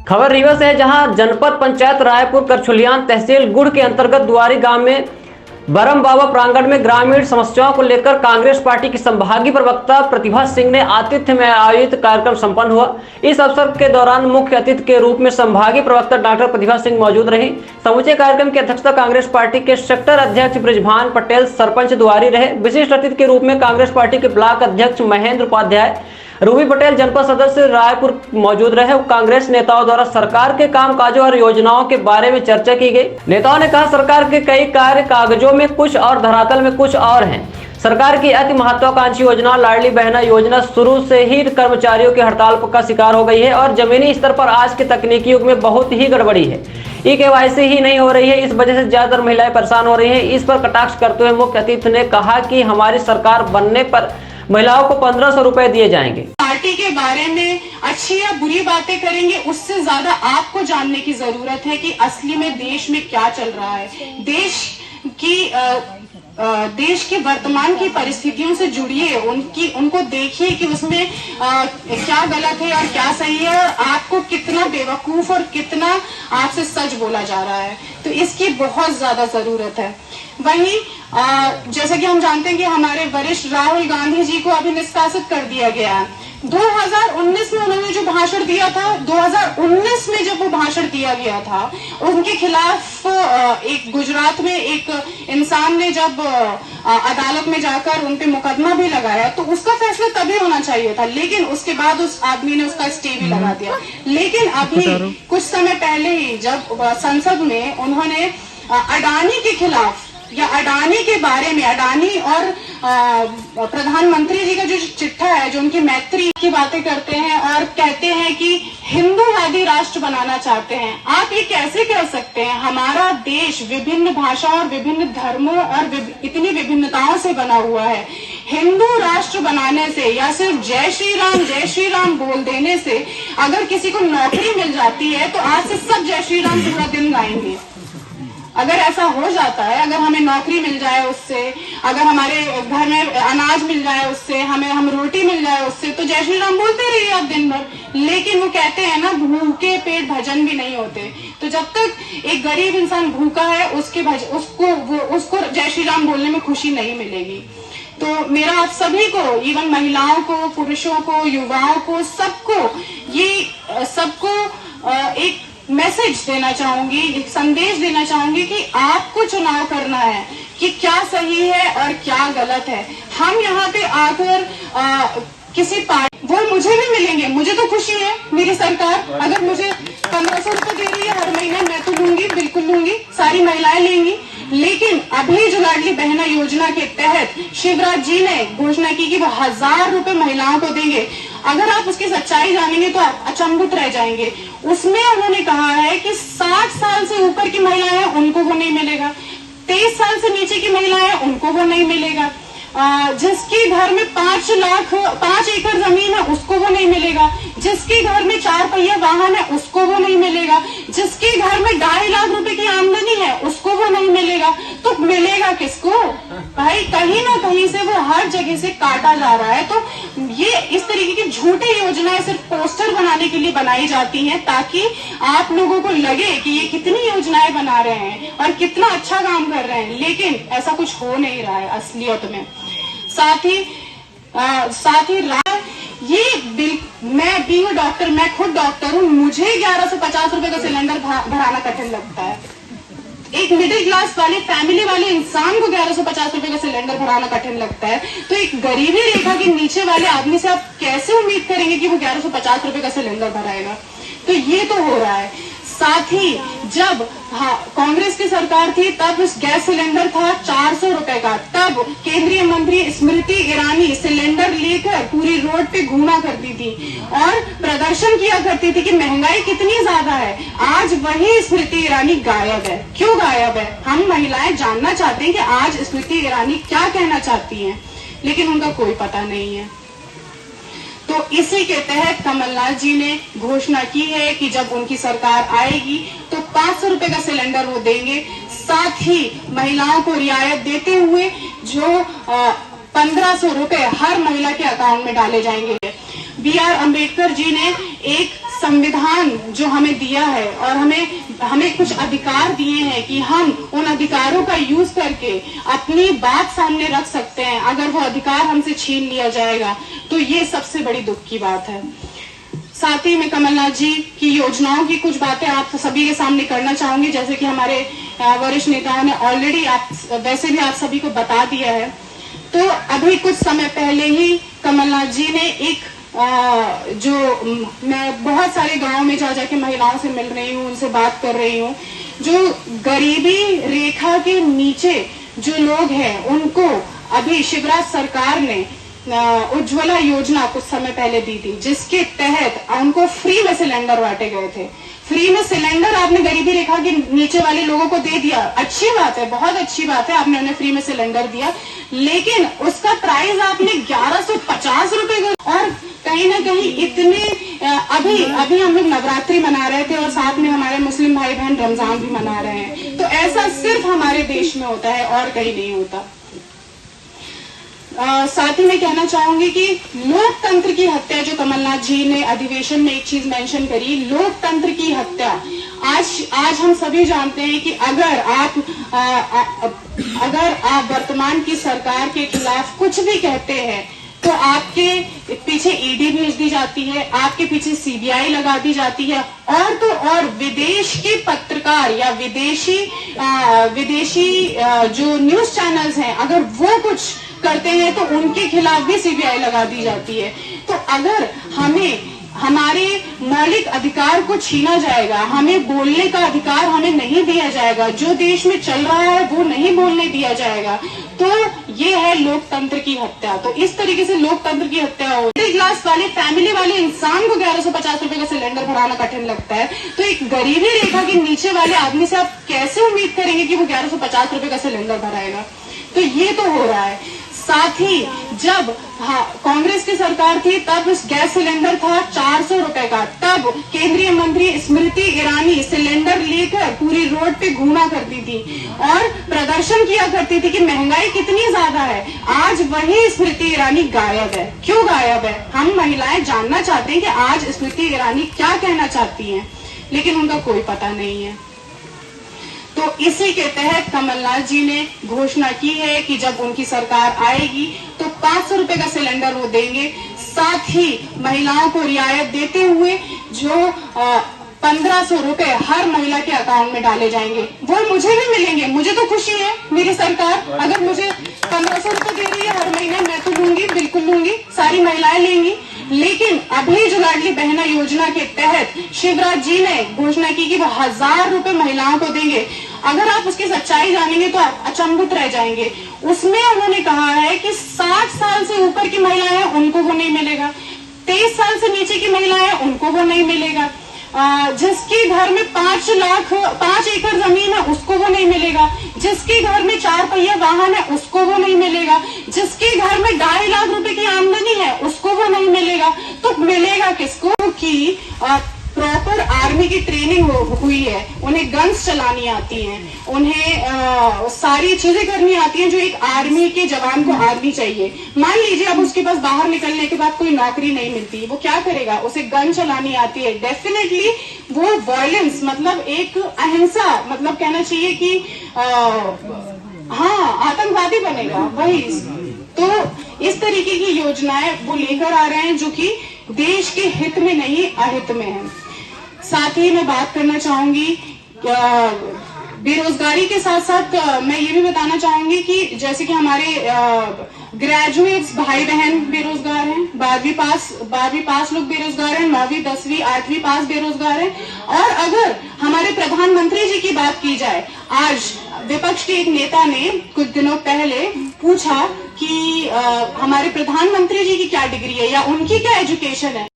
खबर रीवा से है, जहां जनपद पंचायत रायपुर करछुलियान तहसील गुड़ के अंतर्गत दुआरी गांव में बरम बाबा प्रांगण में ग्रामीण समस्याओं को लेकर कांग्रेस पार्टी की संभागीय प्रवक्ता प्रतिभा सिंह ने आतिथ्य में आयोजित कार्यक्रम संपन्न हुआ। इस अवसर के दौरान मुख्य अतिथि के रूप में संभागीय प्रवक्ता डॉक्टर प्रतिभा सिंह मौजूद रही। समूचे कार्यक्रम की अध्यक्षता कांग्रेस पार्टी के सेक्टर अध्यक्ष ब्रिजभान पटेल सरपंच दुआरी रहे। विशिष्ट अतिथि के रूप में कांग्रेस पार्टी के ब्लॉक अध्यक्ष महेंद्र उपाध्याय, रूबी पटेल जनपद सदस्य रायपुर मौजूद रहे। कांग्रेस नेताओं द्वारा सरकार के कामकाजों और योजनाओं के बारे में चर्चा की गई। नेताओं ने कहा, सरकार के कई कार्य कागजों में कुछ और धरातल में कुछ और हैं। सरकार की अति महत्वाकांक्षी योजना लाडली बहना योजना शुरू से ही कर्मचारियों की हड़ताल का शिकार हो गई है और जमीनी स्तर पर आज के तकनीकी युग में बहुत ही गड़बड़ी है। KYC ही नहीं हो रही है, इस वजह से ज्यादातर महिलाएं परेशान हो रही हैं। इस पर कटाक्ष करते हुए मुख्य अतिथि ने कहा कि हमारी सरकार बनने पर महिलाओं को 1500 रुपए दिए जाएंगे। पार्टी के बारे में अच्छी या बुरी बातें करेंगे, उससे ज्यादा आपको जानने की जरूरत है कि असली में देश में क्या चल रहा है। देश की वर्तमान की परिस्थितियों से जुड़िए, उनको देखिए कि उसमें क्या गलत है और क्या सही है और आपको कितना बेवकूफ और कितना आपसे सच बोला जा रहा है। तो इसकी बहुत ज्यादा जरूरत है। वहीं जैसा कि हम जानते हैं कि हमारे वरिष्ठ राहुल गांधी जी को अभी निष्कासित कर दिया गया है। 2019 में उन्होंने जो भाषण दिया था, 2019 में जब वो भाषण दिया गया था, उनके खिलाफ एक गुजरात में एक इंसान ने जब अदालत में जाकर उन पे मुकदमा भी लगाया तो उसका फैसला तभी होना चाहिए था, लेकिन उसके बाद उस आदमी ने उसका स्टे भी लगा दिया। लेकिन अभी कुछ समय पहले ही जब संसद में उन्होंने अडानी के खिलाफ या अडानी के बारे में, अडानी और प्रधानमंत्री जी का जो चिट्ठा है, जो उनकी मैत्री की बातें करते हैं और कहते हैं कि हिंदूवादी राष्ट्र बनाना चाहते हैं। आप ये कैसे कह सकते हैं? हमारा देश विभिन्न भाषाओं और विभिन्न धर्मों और इतनी विभिन्नताओं से बना हुआ है। हिंदू राष्ट्र बनाने से या सिर्फ जय श्री राम बोल देने से अगर किसी को नौकरी मिल जाती है तो आज से सब जय श्री राम पूरा दिन गाएंगे। अगर ऐसा हो जाता है, अगर हमें नौकरी मिल जाए उससे, अगर हमारे घर में अनाज मिल जाए उससे, हम रोटी मिल जाए उससे, तो जय श्री राम बोलते रहिए आप दिन भर। लेकिन वो कहते हैं ना, भूखे पेट भजन भी नहीं होते। तो जब तक एक गरीब इंसान भूखा है उसको जय श्री राम बोलने में खुशी नहीं मिलेगी। तो मेरा आप सभी को, इवन महिलाओं को, पुरुषों को, युवाओं को, सबको एक मैसेज देना चाहूंगी, एक संदेश देना चाहूंगी कि आपको चुनाव करना है कि क्या सही है और क्या गलत है। हम यहाँ पे आकर किसी पार्टी, वो मुझे भी मिलेंगे, मुझे तो खुशी है। मेरी सरकार अगर मुझे 1500 रुपए दे रही है हर महीने, मैं तो लूंगी, बिल्कुल लूंगी, सारी महिलाएं लेंगी। लेकिन अभी जो लाडली बहना योजना के तहत शिवराज जी ने घोषणा की कि वो 1000 रुपए महिलाओं को देंगे। अगर आप उसकी सच्चाई जानेंगे तो आप अचंभित रह जाएंगे। उसमें उन्होंने कहा है कि 60 साल से ऊपर की महिलाएं हैं उनको वो नहीं मिलेगा, 23 साल से नीचे की महिलाएं हैं उनको वो नहीं मिलेगा, जिसके घर में 5 एकड़ जमीन है उसको वो नहीं मिलेगा, जिसके घर में 4 पहिया वाहन है उसको वो नहीं मिलेगा, जिसके घर में 2.5 लाख रुपए की आमदनी है उसको वो नहीं मिलेगा। तो मिलेगा किसको भाई? कहीं ना कहीं से वो हर जगह से काटा जा रहा है। तो ये इस तरीके की झूठी योजनाएं सिर्फ पोस्टर बनाने के लिए बनाई जाती हैं ताकि आप लोगों को लगे कि ये कितनी योजनाएं बना रहे हैं और कितना अच्छा काम कर रहे हैं, लेकिन ऐसा कुछ हो नहीं रहा है असलियत में। साथ ही ये बिल, मैं भी हूँ डॉक्टर, मैं खुद डॉक्टर हूँ, मुझे 1150 रुपए का सिलेंडर भराना कठिन लगता है। एक मिडिल क्लास वाले फैमिली वाले इंसान को 1150 रुपए का सिलेंडर भराना कठिन लगता है, तो एक गरीबी रेखा के नीचे वाले आदमी से आप कैसे उम्मीद करेंगे कि वो 1150 रुपए का सिलेंडर भराएगा? तो ये तो हो रहा है। साथ ही जब कांग्रेस की सरकार थी तब उस गैस सिलेंडर था 400 रुपए का, तब केंद्रीय मंत्री स्मृति ईरानी सिलेंडर लेकर पूरी रोड पे घूमा करती थी और प्रदर्शन किया करती थी कि महंगाई कितनी ज्यादा है। आज वही स्मृति ईरानी गायब है। क्यों गायब है? हम महिलाएं जानना चाहते हैं कि आज स्मृति ईरानी क्या कहना चाहती हैं, लेकिन उनका कोई पता नहीं है। तो इसी के तहत कमलनाथ जी ने घोषणा की है कि जब उनकी सरकार आएगी तो 500 रुपए का सिलेंडर वो देंगे। साथ ही महिलाओं को रियायत देते हुए जो 1500 रुपए हर महिला के अकाउंट में डाले जाएंगे। BR अम्बेडकर जी ने एक संविधान जो हमें दिया है और हमें कुछ अधिकार दिए हैं कि हम उन अधिकारों का यूज करके अपनी बात सामने रख सकते हैं, अगर वो अधिकार हमसे छीन लिया जाएगा तो ये सबसे बड़ी दुख की बात है। साथ ही मैं कमलनाथ जी की योजनाओं की कुछ बातें आप सभी के सामने करना चाहूंगी, जैसे कि हमारे वरिष्ठ नेताओं ने ऑलरेडी वैसे भी आप सभी को बता दिया है। तो अभी कुछ समय पहले ही कमलनाथ जी ने एक मैं बहुत सारे गांव में जा जाके महिलाओं से मिल रही हूँ, उनसे बात कर रही हूँ, जो गरीबी रेखा के नीचे जो लोग हैं उनको अभी शिवराज सरकार ने उज्ज्वला योजना कुछ समय पहले दी थी, जिसके तहत उनको फ्री में सिलेंडर बांटे गए थे। फ्री में सिलेंडर आपने गरीबी रेखा के नीचे वाले लोगों को दे दिया, अच्छी बात है, बहुत अच्छी बात है, आपने उन्हें फ्री में सिलेंडर दिया, लेकिन उसका प्राइस आपने 1150 रुपए का। और कहीं ना कहीं इतने अभी हम लोग नवरात्रि मना रहे थे और साथ में हमारे मुस्लिम भाई बहन रमजान भी मना रहे हैं, तो ऐसा सिर्फ हमारे देश में होता है और कहीं नहीं होता। साथ ही मैं कहना चाहूंगी कि लोकतंत्र की हत्या, जो कमलनाथ जी ने अधिवेशन में एक चीज मेंशन करी, लोकतंत्र की हत्या। आज हम सभी जानते हैं कि अगर आप वर्तमान की सरकार के खिलाफ कुछ भी कहते हैं तो आपके पीछे ईडी भेज दी जाती है, आपके पीछे सीबीआई लगा दी जाती है, और तो और विदेश के पत्रकार या विदेशी जो न्यूज चैनल्स हैं, अगर वो कुछ करते हैं तो उनके खिलाफ भी सीबीआई लगा दी जाती है। तो अगर हमारे मौलिक अधिकार को छीना जाएगा, हमें बोलने का अधिकार हमें नहीं दिया जाएगा, जो देश में चल रहा है वो नहीं बोलने दिया जाएगा, तो ये है लोकतंत्र की हत्या। तो इस तरीके से लोकतंत्र की हत्या हो। मिडिल क्लास वाले फैमिली वाले इंसान को 1150 रुपए का सिलेंडर भराना कठिन लगता है, तो एक गरीबी रेखा के नीचे वाले आदमी से आप कैसे उम्मीद करेंगे कि वो 1150 रुपए का सिलेंडर भराएगा? तो ये तो हो रहा है। साथ ही जब कांग्रेस की सरकार थी तब गैस सिलेंडर था 400 रुपए का, तब केंद्रीय मंत्री स्मृति ईरानी सिलेंडर लेकर पूरी रोड पे घूमा करती थी और प्रदर्शन किया करती थी कि महंगाई कितनी ज्यादा है। आज वही स्मृति ईरानी गायब है। क्यों गायब है? हम महिलाएं जानना चाहते हैं कि आज स्मृति ईरानी क्या कहना चाहती हैं, लेकिन उनका कोई पता नहीं है। तो इसी के तहत कमलनाथ जी ने घोषणा की है कि जब उनकी सरकार आएगी तो 500 रुपए का सिलेंडर वो देंगे, साथ ही महिलाओं को रियायत देते हुए जो 1500 रुपए हर महिला के अकाउंट में डाले जाएंगे, वो मुझे भी मिलेंगे। मुझे तो खुशी है, मेरी सरकार अगर मुझे 1500 रुपए दे रही है हर महीने, मैं तो लूंगी, बिल्कुल लूंगी, सारी महिलाएं लेंगी। लेकिन अभी जो लाडली बहना योजना के तहत शिवराज जी ने घोषणा की कि वो 1000 रुपए महिलाओं को देंगे। अगर आप उसकी सच्चाई जानेंगे तो आप अचंभित रह जाएंगे। उसमें उन्होंने कहा है कि 60 साल से ऊपर की महिलाएं हैं उनको वो नहीं मिलेगा, 23 साल से नीचे की महिलाएं हैं उनको वो नहीं मिलेगा, जिसके घर में 5 एकड़ जमीन है उसको वो नहीं मिलेगा, जिसके घर में 4 पहिया वाहन है उसको वो नहीं मिलेगा, जिसके घर में 2.5 लाख रुपए की आमदनी है उसको वो नहीं मिलेगा। तो मिलेगा किसको? कि प्रॉपर आर्मी की ट्रेनिंग हुई है, उन्हें गन्स चलानी आती हैं, उन्हें सारी चीजें करनी आती हैं जो एक आर्मी के जवान को आर्मी चाहिए। मान लीजिए अब उसके पास बाहर निकलने के बाद कोई नौकरी नहीं मिलती, वो क्या करेगा? उसे गन चलानी आती है, डेफिनेटली वो वायलेंस मतलब एक अहिंसा मतलब कहना चाहिए कि आतंकवादी बनेगा वही। तो इस तरीके की योजनाएं वो लेकर आ रहे हैं जो कि देश के हित में नहीं अहित में है। साथ ही मैं बात करना चाहूंगी बेरोजगारी के साथ साथ मैं ये भी बताना चाहूंगी कि जैसे कि हमारे ग्रेजुएट्स भाई बहन बेरोजगार हैं, 12वीं पास लोग बेरोजगार हैं, 9वीं 10वीं 8वीं पास बेरोजगार हैं। और अगर हमारे प्रधानमंत्री जी की बात की जाए, आज विपक्ष के एक नेता ने कुछ दिनों पहले पूछा कि हमारे प्रधानमंत्री जी की क्या डिग्री है या उनकी क्या एजुकेशन है।